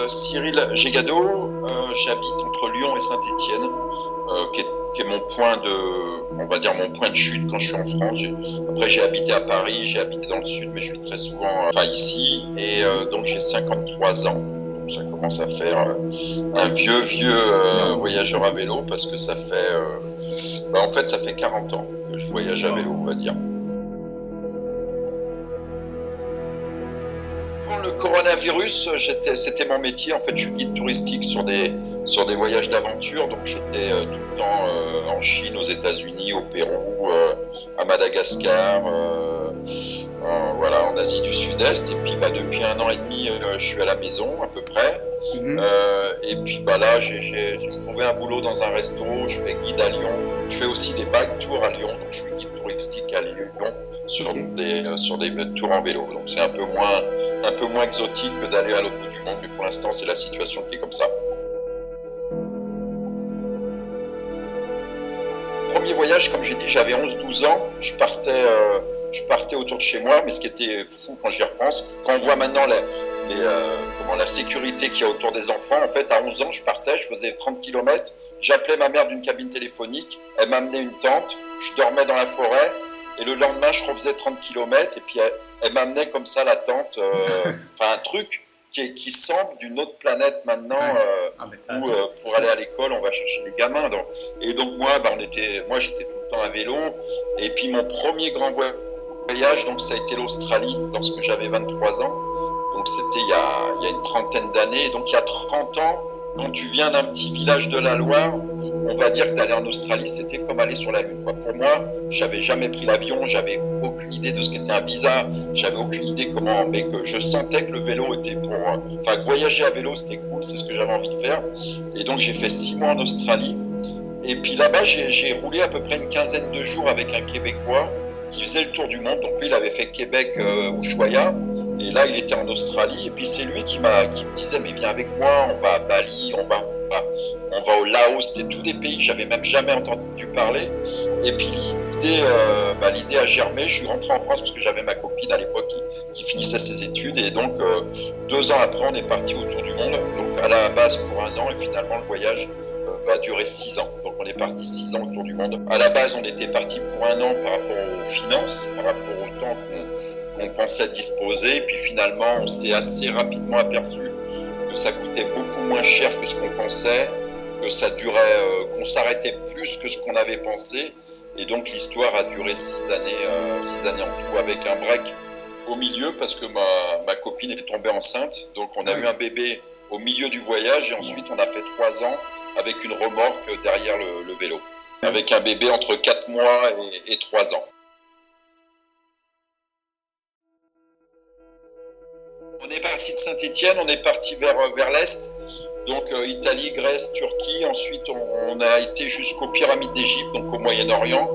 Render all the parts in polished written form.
Cyril Gégado, j'habite entre Lyon et Saint-Étienne, qui est mon point de, on va dire mon point de chute quand je suis en France. Après j'ai habité à Paris, j'ai habité dans le sud, mais je suis très souvent ici, et donc j'ai 53 ans. Donc ça commence à faire un vieux voyageur à vélo, parce que ça fait, en fait ça fait 40 ans que je voyage à vélo, on va dire. Avant le coronavirus, c'était mon métier. En fait, je suis guide touristique sur des voyages d'aventure. Donc, j'étais tout le temps en Chine, aux États-Unis, au Pérou, à Madagascar, voilà, en Asie du Sud-Est. Et puis, depuis 1 an et demi, je suis à la maison, à peu près. Et puis, là, j'ai trouvé un boulot dans un resto. Je fais guide à Lyon. Je fais aussi des bike tours à Lyon. Donc, je suis guide touristique à Lyon sur des tours en vélo. Donc, c'est un peu moins exotique que d'aller à l'autre bout du monde, mais pour l'instant c'est la situation qui est comme ça. Premier voyage, comme j'ai dit, j'avais 11-12 ans, je partais autour de chez moi, mais ce qui était fou quand j'y repense, quand on voit maintenant la sécurité qu'il y a autour des enfants, en fait à 11 ans je partais, je faisais 30 km, j'appelais ma mère d'une cabine téléphonique, elle m'amenait une tente, je dormais dans la forêt, et le lendemain je refaisais 30 km, et puis elle m'amenait comme ça la tente, un truc qui semble d'une autre planète maintenant, où pour aller à l'école on va chercher les gamins. Et donc moi j'étais tout le temps à vélo, et puis mon premier grand voyage, donc ça a été l'Australie lorsque j'avais 23 ans, donc c'était il y a une trentaine d'années. Donc il y a 30 ans, quand tu viens d'un petit village de la Loire, on va dire que d'aller en Australie, c'était comme aller sur la Lune, quoi. Pour moi, j'avais jamais pris l'avion, j'avais aucune idée de ce qu'était un visa, j'avais aucune idée mais que je sentais que le vélo était que voyager à vélo, c'était cool, c'est ce que j'avais envie de faire. Et donc j'ai fait 6 mois en Australie. Et puis là-bas, j'ai roulé à peu près une quinzaine de jours avec un Québécois qui faisait le tour du monde. Donc lui, il avait fait Québec, Ushuaïa. Et là, il était en Australie. Et puis c'est lui qui me disait, mais viens avec moi, on va à Bali, on va au Laos. C'était tous des pays que j'avais même jamais entendu parler. Et puis l'idée a germé. Je suis rentré en France parce que j'avais ma copine à l'époque qui finissait ses études. Et donc 2 ans après, on est parti autour du monde. Donc à la base pour 1 an, et finalement le voyage a duré 6 ans. Donc on est parti 6 ans autour du monde. À la base, on était parti pour 1 an par rapport aux finances, par rapport au temps qu'on pensait disposer. Et puis finalement, on s'est assez rapidement aperçu que ça coûtait beaucoup moins cher que ce qu'on pensait, que ça durait, qu'on s'arrêtait plus que ce qu'on avait pensé. Et donc l'histoire a duré 6 années en tout, avec un break au milieu parce que ma copine est tombée enceinte. Donc on a eu un bébé au milieu du voyage, et ensuite on a fait 3 ans avec une remorque derrière le vélo, avec un bébé entre 4 mois et 3 ans. On est parti de Saint-Étienne, on est parti vers l'Est, donc Italie, Grèce, Turquie. Ensuite, on a été jusqu'aux pyramides d'Égypte, donc au Moyen-Orient.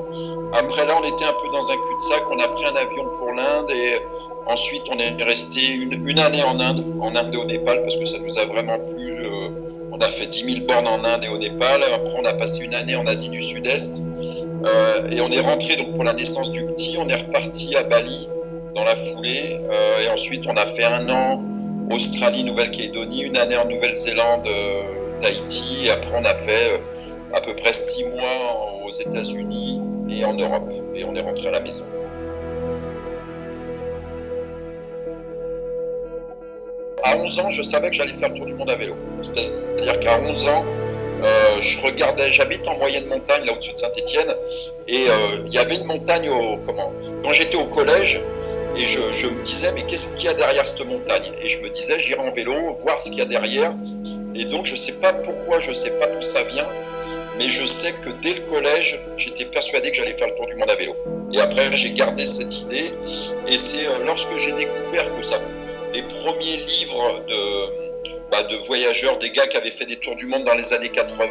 Après là, on était un peu dans un cul-de-sac, on a pris un avion pour l'Inde, et ensuite on est resté une année en Inde et au Népal, parce que ça nous a vraiment plu. On a fait 10 000 bornes en Inde et au Népal. Après, on a passé une année en Asie du Sud-Est, et on est rentré donc pour la naissance du petit. On est reparti à Bali dans la foulée, et ensuite on a fait 1 an Australie, Nouvelle-Calédonie, 1 année en Nouvelle-Zélande, Tahiti, et après on a fait à peu près 6 mois aux États-Unis et en Europe, et on est rentré à la maison. À 11 ans, je savais que j'allais faire le tour du monde à vélo. C'est-à-dire qu'à 11 ans, j'habite en moyenne montagne, là au-dessus de Saint-Étienne, et il y avait une montagne quand j'étais au collège, et je me disais, mais qu'est-ce qu'il y a derrière cette montagne? Et je me disais, j'irai en vélo, voir ce qu'il y a derrière. Et donc, je sais pas pourquoi, je sais pas d'où ça vient, mais je sais que dès le collège, j'étais persuadé que j'allais faire le tour du monde à vélo. Et après, j'ai gardé cette idée, et c'est lorsque j'ai découvert que les premiers livres de voyageurs, des gars qui avaient fait des tours du monde dans les années 80,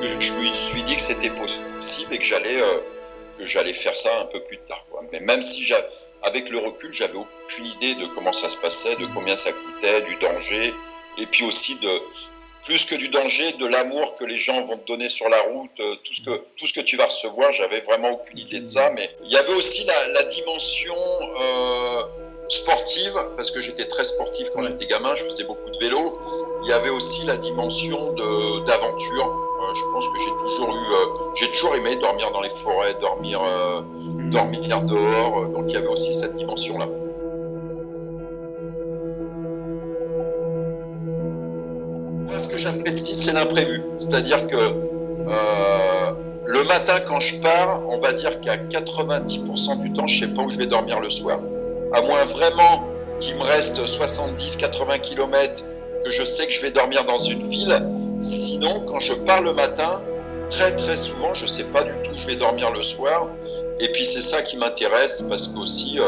que je me suis dit que c'était possible et que j'allais faire ça un peu plus tard, quoi. Mais même si avec le recul, j'avais aucune idée de comment ça se passait, de combien ça coûtait, du danger, et puis aussi plus que du danger, de l'amour que les gens vont te donner sur la route, tout ce que tu vas recevoir. J'avais vraiment aucune idée de ça, mais il y avait aussi la dimension sportive, parce que j'étais très sportif quand j'étais gamin, je faisais beaucoup de vélo. Il y avait aussi la dimension d'aventure. Je pense que j'ai toujours aimé dormir dans les forêts, dormir dehors. Donc il y avait aussi cette dimension-là. Moi, ce que j'apprécie, c'est l'imprévu. C'est-à-dire que le matin, quand je pars, on va dire qu'à 90% du temps, je ne sais pas où je vais dormir le soir. À moins vraiment qu'il me reste 70-80 km, que je sais que je vais dormir dans une ville. Sinon, quand je pars le matin, très très souvent, je ne sais pas du tout où je vais dormir le soir. Et puis c'est ça qui m'intéresse, parce qu'aussi,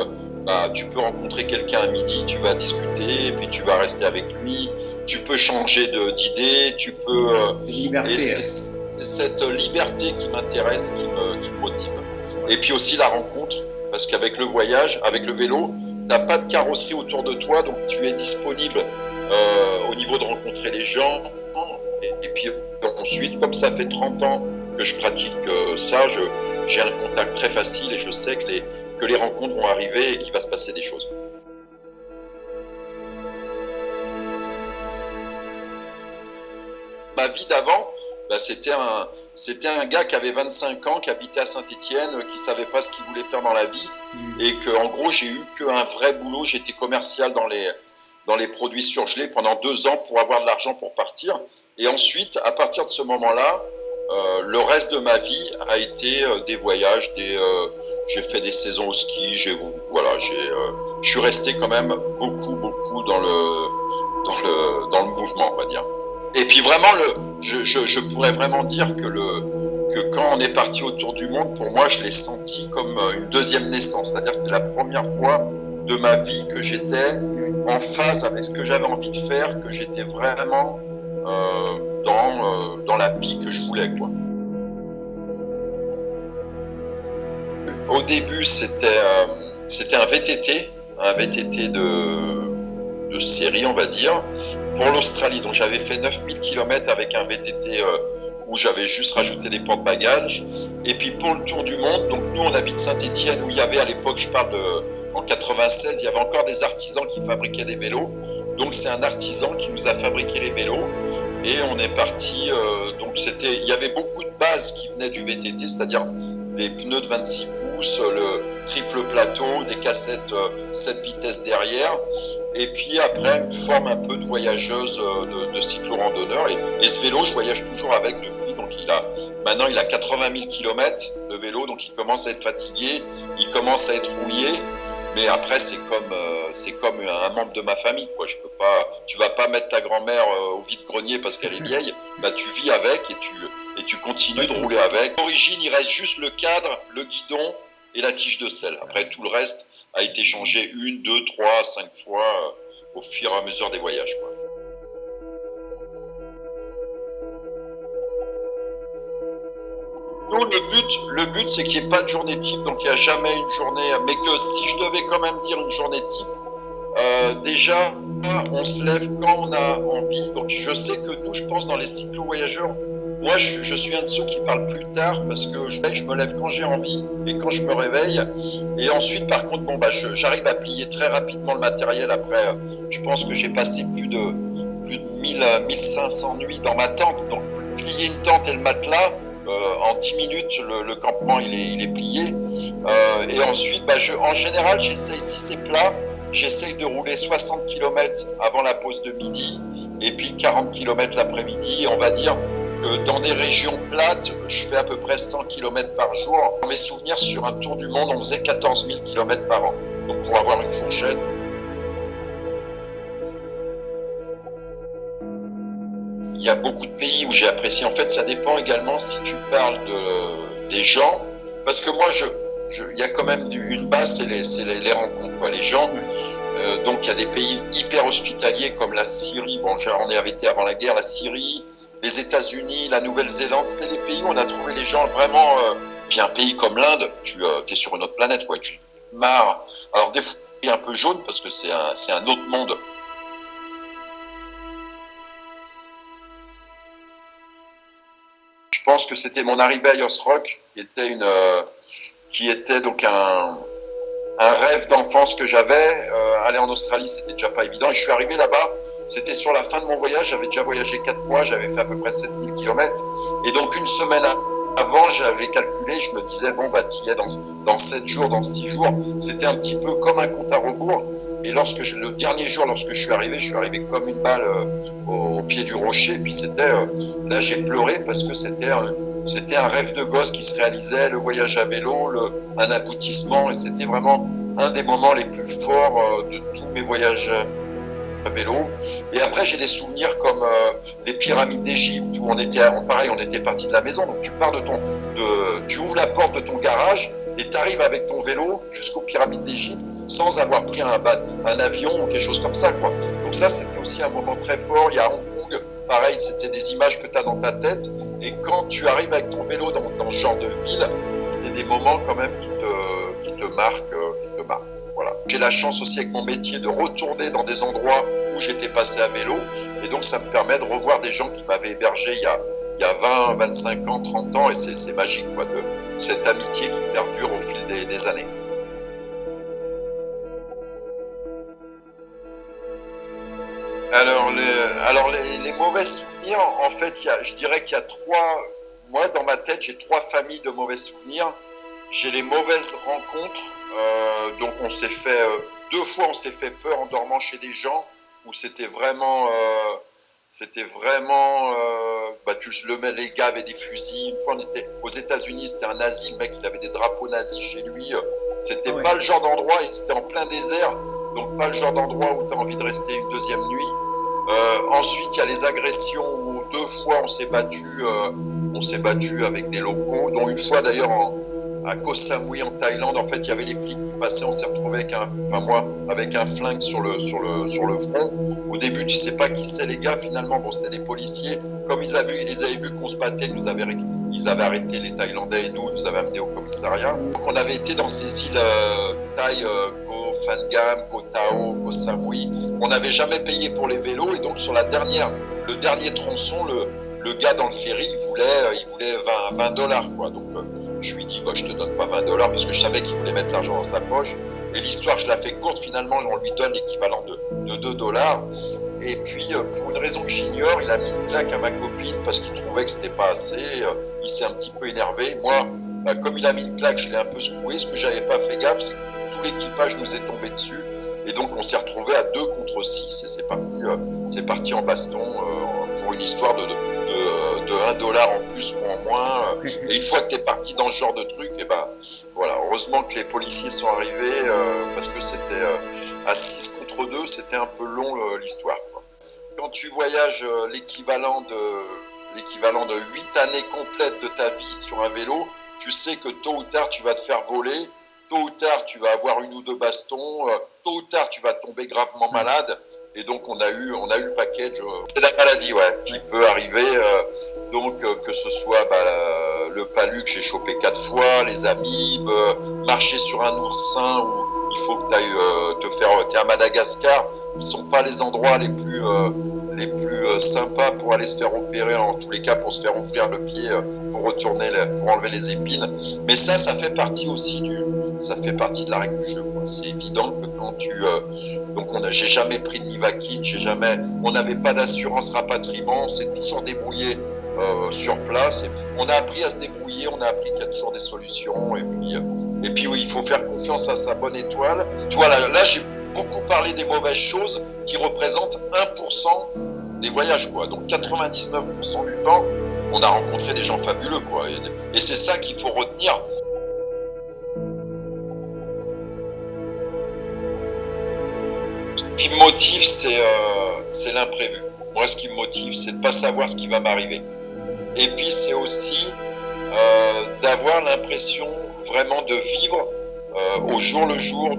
tu peux rencontrer quelqu'un à midi, tu vas discuter, et puis tu vas rester avec lui. Tu peux changer d'idée, tu peux. Et c'est cette liberté qui m'intéresse, qui me motive. Et puis aussi la rencontre, parce qu'avec le voyage, avec le vélo, tu n'as pas de carrosserie autour de toi, donc tu es disponible au niveau de rencontrer les gens. Et puis ensuite, comme ça fait 30 ans que je pratique ça, j'ai un contact très facile et je sais que les rencontres vont arriver et qu'il va se passer des choses. Ma vie d'avant, c'était un gars qui avait 25 ans, qui habitait à Saint-Étienne, qui savait pas ce qu'il voulait faire dans la vie, et que en gros j'ai eu qu'un vrai boulot. J'étais commercial dans les produits surgelés pendant 2 ans pour avoir de l'argent pour partir. Et ensuite, à partir de ce moment-là, le reste de ma vie a été des voyages, j'ai fait des saisons au ski, je suis resté quand même beaucoup dans le mouvement, on va dire. Et puis vraiment, je pourrais vraiment dire que quand on est parti autour du monde, pour moi, je l'ai senti comme une deuxième naissance. C'est-à-dire que c'était la première fois de ma vie que j'étais en phase avec ce que j'avais envie de faire, que j'étais vraiment dans la vie que je voulais, quoi. Au début, c'était un VTT de série, on va dire, pour l'Australie. Donc j'avais fait 9000 km avec un VTT où j'avais juste rajouté des porte-bagages. Et puis pour le tour du monde, donc nous on habite Saint-Étienne, où il y avait à l'époque, je parle en 96, il y avait encore des artisans qui fabriquaient des vélos. Donc c'est un artisan qui nous a fabriqué les vélos. Et on est parti, il y avait beaucoup de bases qui venaient du VTT, c'est-à-dire des pneus de 26 pouces, le triple plateau, des cassettes 7 vitesses derrière, et puis après une forme un peu de voyageuse de cyclo-randonneur. Et ce vélo, je voyage toujours avec depuis, donc maintenant il a 80 000 km, le vélo, donc il commence à être fatigué, il commence à être rouillé, mais après c'est comme un membre de ma famille, quoi. Tu vas pas mettre ta grand-mère au vide-grenier parce qu'elle est vieille, tu vis avec et tu continues de rouler avec. D'origine, il reste juste le cadre, le guidon et la tige de selle. Après, tout le reste a été changé 1, 2, 3, 5 fois au fur et à mesure des voyages, quoi. Nous, le but, c'est qu'il n'y ait pas de journée type, donc il n'y a jamais une journée, mais que si je devais quand même dire une journée type, déjà, on se lève quand on a envie. Donc je sais que nous, je pense, dans les cyclo-voyageurs, moi je suis un de ceux qui parle plus tard parce que je me lève quand j'ai envie et quand je me réveille. Et ensuite, par contre, j'arrive à plier très rapidement le matériel. Après, je pense que j'ai passé plus de 1500 nuits dans ma tente. Donc plier une tente et le matelas, en 10 minutes, le campement il est plié. Et ensuite, en général, j'essaye, si c'est plat, j'essaye de rouler 60 km avant la pause de midi et puis 40 km l'après-midi. On va dire que dans des régions plates, je fais à peu près 100 km par jour. Dans mes souvenirs, sur un tour du monde, on faisait 14 000 km par an. Donc pour avoir une fourchette. Il y a beaucoup de pays où j'ai apprécié. En fait, ça dépend également si tu parles des gens. Parce que moi, il y a quand même une base, c'est les rencontres, quoi, les gens. Donc il y a des pays hyper hospitaliers comme la Syrie. Bon, on y avait été avant la guerre, la Syrie, les États-Unis, la Nouvelle-Zélande. C'était les pays où on a trouvé les gens vraiment. Puis un pays comme l'Inde, tu es sur une autre planète, quoi. Tu te marres. Alors des fois, il est un peu jaune parce que c'est un autre monde. Je pense que c'était mon arrivée à Yoss Rock qui était donc un rêve d'enfance que j'avais. Aller en Australie, c'était déjà pas évident. Et je suis arrivé là-bas, c'était sur la fin de mon voyage. J'avais déjà voyagé 4 mois, j'avais fait à peu près 7000 km. Et donc, une semaine avant, j'avais calculé, je me disais, bon, bah, t'y es dans 7 jours, dans 6 jours. C'était un petit peu comme un compte à rebours. Et le dernier jour, lorsque je suis arrivé comme une balle au pied du rocher. Puis là, j'ai pleuré parce que c'était un rêve de gosse qui se réalisait, le voyage à vélo, un aboutissement. Et c'était vraiment un des moments les plus forts de tous mes voyages à vélo. Et après, j'ai des souvenirs comme les pyramides d'Égypte où on était parti de la maison. Donc tu pars tu ouvres la porte de ton garage et tu arrives avec ton vélo jusqu'aux pyramides d'Égypte sans avoir pris un avion ou quelque chose comme ça, quoi. Donc ça, c'était aussi un moment très fort. Il y a Hong Kong, pareil, c'était des images que tu as dans ta tête. Et quand tu arrives avec ton vélo dans ce genre de ville, c'est des moments quand même qui te marquent. Voilà. J'ai la chance aussi avec mon métier de retourner dans des endroits où j'étais passé à vélo. Et donc ça me permet de revoir des gens qui m'avaient hébergé il y a 20, 25 ans, 30 ans. Et c'est magique, quoi, de cette amitié qui perdure au fil des années. Alors les mauvais souvenirs, en fait, je dirais qu'il y a trois. Moi, dans ma tête, j'ai 3 familles de mauvais souvenirs. J'ai les mauvaises rencontres. Donc on s'est fait 2 fois, on s'est fait peur en dormant chez des gens où c'était vraiment, les gars avaient des fusils. Une fois, on était aux États-Unis, c'était un nazi, le mec, il avait des drapeaux nazis chez lui. C'était pas le genre d'endroit, c'était en plein désert, donc pas le genre d'endroit où tu as envie de rester une deuxième nuit. Ensuite, il y a les agressions où 2 fois on s'est battu avec des locaux, dont une fois d'ailleurs à Koh Samui en Thaïlande. En fait, il y avait les flics qui passaient, on s'est retrouvé avec un flingue sur le front. Au début, tu sais pas qui c'est les gars, finalement, bon, c'était des policiers. Comme ils avaient vu qu'on se battait, ils avaient arrêté les Thaïlandais et nous avaient amenés au commissariat. Donc, on avait été dans ces îles Thaï, Koh Phangan, Koh Tao, Koh Samui. On n'avait jamais payé pour les vélos et donc sur le dernier tronçon, le gars dans le ferry, il voulait $20, quoi. Donc, je lui dis, je te donne pas $20 parce que je savais qu'il voulait mettre l'argent dans sa poche. Et l'histoire, je la fais courte, finalement, on lui donne l'équivalent de $2. Et puis, pour une raison que j'ignore, il a mis une claque à ma copine parce qu'il trouvait que c'était pas assez. Il s'est un petit peu énervé. Moi, comme il a mis une claque, je l'ai un peu secoué. Ce que j'avais pas fait gaffe, c'est que tout l'équipage nous est tombé dessus. Et donc, on s'est retrouvé à 2 contre 6 et c'est parti en baston pour une histoire de $1 en plus ou en moins. Et une fois que tu es parti dans ce genre de truc, et voilà, heureusement que les policiers sont arrivés parce que c'était à 6 contre 2, c'était un peu long l'histoire, quoi. Quand tu voyages l'équivalent de 8 années complètes de ta vie sur un vélo, tu sais que tôt ou tard tu vas te faire voler, tôt ou tard tu vas avoir 1 ou 2 bastons, tôt ou tard tu vas tomber gravement malade. Et donc on a eu le package. C'est la maladie, ouais, qui peut arriver. Donc que ce soit le palu que j'ai chopé 4 fois, les amibes, marcher sur un oursin où il faut que tu ailles t'es à Madagascar, qui sont pas les endroits les plus sympas pour aller se faire opérer, en tous les cas pour se faire ouvrir le pied pour enlever les épines. Mais ça fait partie aussi de la règle du jeu, quoi. C'est évident que quand j'ai jamais pris de Nivaquine, on n'avait pas d'assurance rapatriement, on s'est toujours débrouillé sur place. Et on a appris à se débrouiller, on a appris qu'il y a toujours des solutions. Et puis oui, il faut faire confiance à sa bonne étoile. Tu vois, là j'ai beaucoup parlé des mauvaises choses qui représentent 1% des voyages, quoi. Donc 99% du temps, on a rencontré des gens fabuleux, quoi. Et c'est ça qu'il faut retenir. Ce qui me motive, c'est l'imprévu. Moi, ce qui me motive, c'est de pas savoir ce qui va m'arriver. Et puis, c'est aussi d'avoir l'impression vraiment de vivre au jour le jour,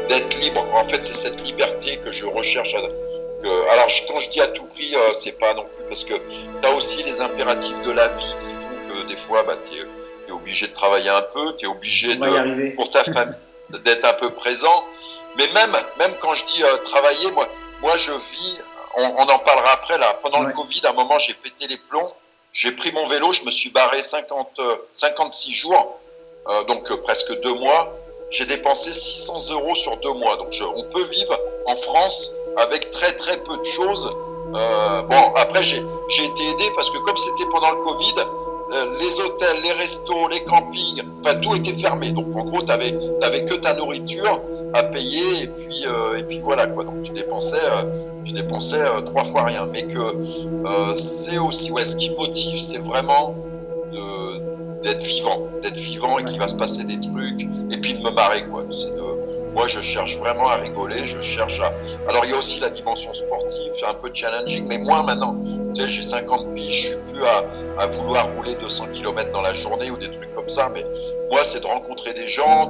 d'être libre. En fait, c'est cette liberté que je recherche. Alors, quand je dis à tout prix, c'est pas non plus parce que tu as aussi les impératifs de la vie qui font que des fois, tu es obligé de travailler un peu, tu es obligé pour ta famille d'être un peu présent. Mais même quand je dis travailler, moi je vis, on en parlera après là. Pendant le Covid, à un moment, j'ai pété les plombs. J'ai pris mon vélo, je me suis barré 56 jours. donc presque 2 mois. J'ai dépensé 600 euros sur 2 mois. Donc on peut vivre en France avec très très peu de choses. Bon, après j'ai été aidé parce que comme c'était pendant le Covid, les hôtels, les restos, les campings, enfin tout était fermé. Donc en gros, t'avais que ta nourriture à payer et puis voilà quoi. Donc tu dépensais 3 fois rien. Mais que c'est aussi, ouais, ce qui motive, c'est vraiment d'être vivant et qu'il va se passer des trucs et puis de me marrer quoi. Moi je cherche vraiment à rigoler, alors il y a aussi la dimension sportive, c'est un peu challenging, mais moi maintenant, tu sais, j'ai 50 piges, je suis plus à vouloir rouler 200 km dans la journée ou des trucs comme ça, mais moi c'est de rencontrer des gens,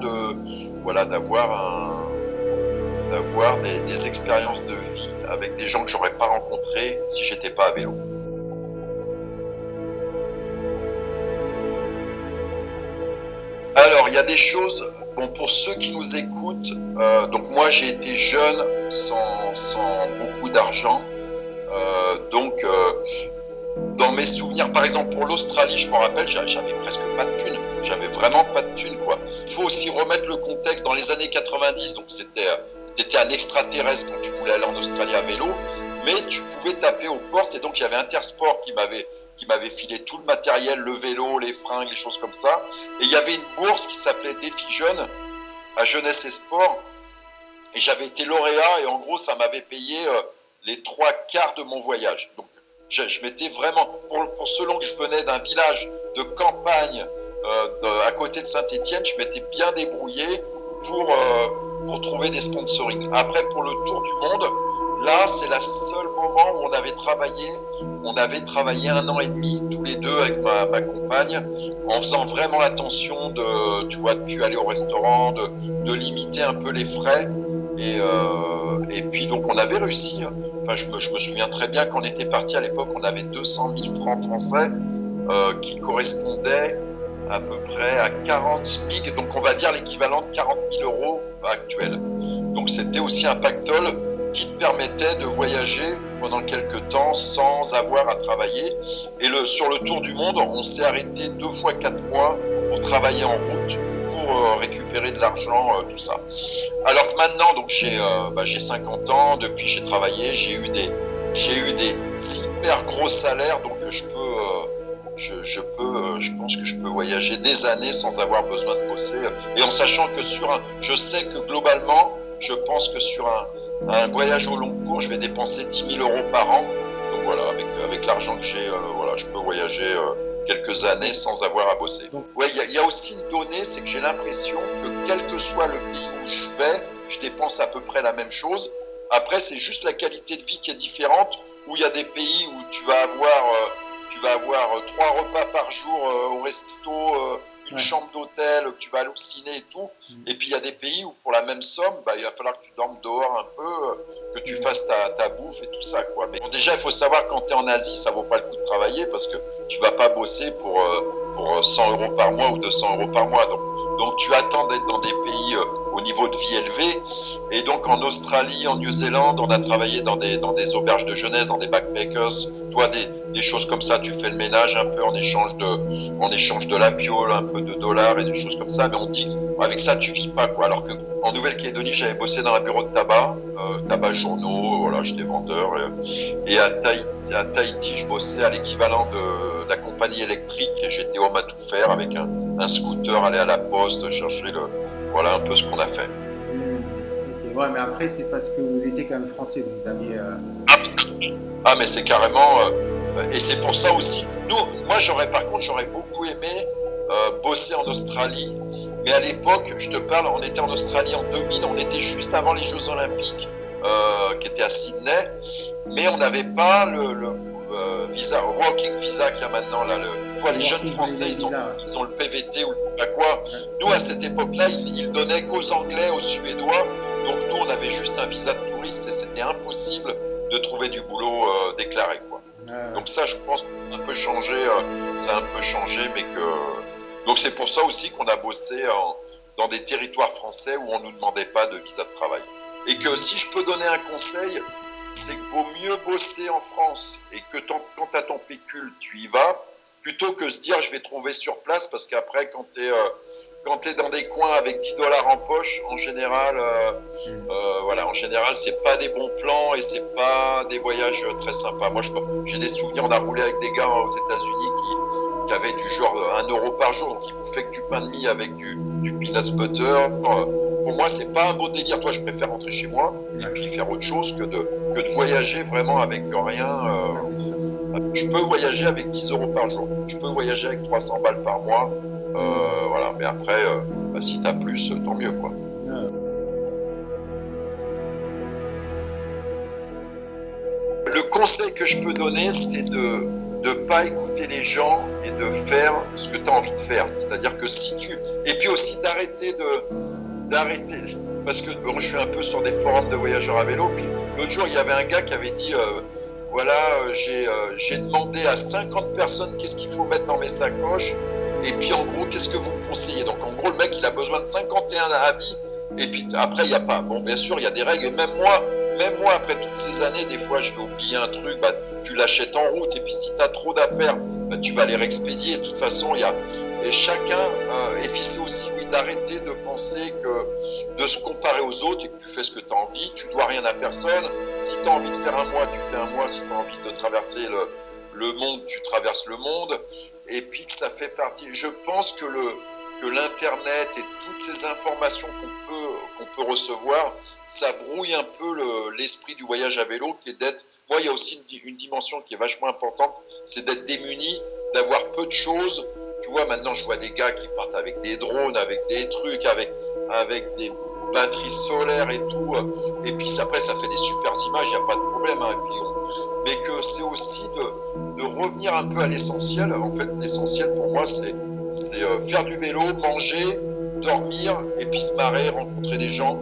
d'avoir des expériences de vie avec des gens que j'aurais pas rencontrés si j'étais pas à vélo. Alors, il y a des choses, bon, pour ceux qui nous écoutent, donc moi j'ai été jeune sans beaucoup d'argent, dans mes souvenirs, par exemple pour l'Australie, je me rappelle, j'avais presque pas de thunes, j'avais vraiment pas de thunes quoi. Il faut aussi remettre le contexte, dans les années 90, donc t'étais un extraterrestre quand tu voulais aller en Australie à vélo, mais tu pouvais taper aux portes et donc il y avait Intersport qui m'avait filé tout le matériel, le vélo, les fringues, les choses comme ça. Et il y avait une bourse qui s'appelait Défi Jeune à Jeunesse et Sport. Et j'avais été lauréat et en gros, ça m'avait payé les 3/4 de mon voyage. Donc, je m'étais vraiment, pour selon que je venais d'un village de campagne à côté de Saint-Étienne, je m'étais bien débrouillé pour trouver des sponsorings. Après, pour le Tour du Monde, là, c'est le seul moment où on avait travaillé 1 an et demi, tous les deux, avec ma compagne, en faisant vraiment attention de plus aller au restaurant, de limiter un peu les frais. Et puis, donc, on avait réussi. Enfin, je me souviens très bien quand on était parti à l'époque, on avait 200 000 francs français qui correspondaient à peu près à 40 SMIC, donc on va dire l'équivalent de 40 000 euros actuels. Donc, c'était aussi un pactole qui te permettait de voyager pendant quelques temps sans avoir à travailler. Et sur le Tour du Monde, on s'est arrêté 2 fois 4 mois pour travailler en route, pour récupérer de l'argent, tout ça. Alors que maintenant, donc j'ai 50 ans, depuis j'ai travaillé, j'ai eu des hyper gros salaires, donc je pense que je peux voyager des années sans avoir besoin de bosser. Et en sachant que je sais que globalement, je pense que sur un voyage au long cours, je vais dépenser 10 000 euros par an. Donc voilà, avec l'argent que j'ai, voilà, je peux voyager quelques années sans avoir à bosser. Ouais, il y a aussi une donnée, c'est que j'ai l'impression que quel que soit le pays où je vais, je dépense à peu près la même chose. Après, c'est juste la qualité de vie qui est différente, où il y a des pays où tu vas avoir 3 repas par jour au resto, une chambre d'hôtel, que tu vas halluciner et tout. Et puis il y a des pays où pour la même somme, il va falloir que tu dormes dehors un peu, que tu fasses ta bouffe et tout ça, quoi. Mais bon, déjà, il faut savoir quand tu es en Asie, ça vaut pas le coup de travailler parce que tu vas pas bosser pour 100 euros par mois ou 200 euros par mois. Donc tu attends d'être dans des pays au niveau de vie élevé. Et donc en Australie, en New-Zélande, on a travaillé dans des auberges de jeunesse, dans des backpackers, des choses comme ça. Tu fais le ménage un peu en échange de la piole, un peu de dollars et des choses comme ça. Mais on dit, avec ça, tu vis pas, quoi. Alors que en Nouvelle-Calédonie, j'avais bossé dans un bureau de tabac, tabac journaux, voilà, j'étais vendeur. Et à Tahiti, je bossais à l'équivalent de la compagnie électrique. Et j'étais homme à tout faire avec un scooter, aller à la poste, chercher voilà un peu ce qu'on a fait. Okay. Ouais, mais après, c'est parce que vous étiez quand même français, donc vous aviez. Ah, mais c'est carrément. Et c'est pour ça aussi. Moi, j'aurais beaucoup aimé bosser en Australie. Mais à l'époque, je te parle, on était en Australie en 2000, on était juste avant les Jeux Olympiques, qui étaient à Sydney. Mais on n'avait pas le visa, working visa qu'il y a maintenant là. Les jeunes Français, ils ont le PVT ou je sais pas quoi. Nous, à cette époque-là, ils donnaient qu'aux Anglais, aux Suédois. Donc nous, on avait juste un visa de touriste et c'était impossible de trouver du boulot déclaré, quoi. Donc ça, je pense que ça a un peu changé, mais que donc c'est pour ça aussi qu'on a bossé dans des territoires français où on nous demandait pas de visa de travail. Et que si je peux donner un conseil, c'est qu'il vaut mieux bosser en France et que quand tu as ton pécule, tu y vas, plutôt que se dire je vais trouver sur place, parce qu'après quand t'es dans des coins avec 10 dollars en poche, en général, voilà, en général c'est pas des bons plans et c'est pas des voyages très sympas. Moi j'ai des souvenirs, on a roulé avec des gars aux États-Unis qui avaient du genre 1 euro par jour, donc ils bouffaient que du pain de mie avec du peanut butter. Pour moi c'est pas un beau délire. Toi je préfère rentrer chez moi et puis faire autre chose que de voyager vraiment avec rien. Je peux voyager avec 10 euros par jour. Je peux voyager avec 300 balles par mois. Voilà, mais après, si t'as plus, tant mieux, quoi. Le conseil que je peux donner, c'est de pas écouter les gens et de faire ce que tu as envie de faire. C'est-à-dire que si tu... Et puis aussi d'arrêter, parce que bon, je suis un peu sur des forums de voyageurs à vélo, puis l'autre jour, il y avait un gars qui avait dit... voilà, j'ai demandé à 50 personnes qu'est-ce qu'il faut mettre dans mes sacoches, et puis en gros, qu'est-ce que vous me conseillez? Donc en gros, le mec, il a besoin de 51 avis, et puis après, il n'y a pas. Bon, bien sûr, il y a des règles, et même moi, après toutes ces années, des fois, je vais oublier un truc, bah, tu l'achètes en route, et puis si tu as trop d'affaires, bah, tu vas les réexpédier. De toute façon, et chacun, et puis c'est aussi, oui, d'arrêter de penser de se comparer aux autres, et que tu fais ce que tu as envie, tu dois rien à personne. Si tu as envie de faire un mois, tu fais un mois. Si tu as envie de traverser le monde, tu traverses le monde. Et puis que ça fait partie. Je pense que l'Internet et toutes ces informations qu'on peut recevoir, ça brouille un peu l'esprit du voyage à vélo, qui est d'être... Moi, il y a aussi une dimension qui est vachement importante, c'est d'être démuni, d'avoir peu de choses. Tu vois, maintenant, je vois des gars qui partent avec des drones, avec des trucs, avec des batteries solaires et tout. Et puis après, ça fait des super images, il n'y a pas de problème. Hein, mais que c'est aussi de revenir un peu à l'essentiel. En fait, l'essentiel pour moi, c'est faire du vélo, manger, dormir, et puis se marrer, rencontrer des gens.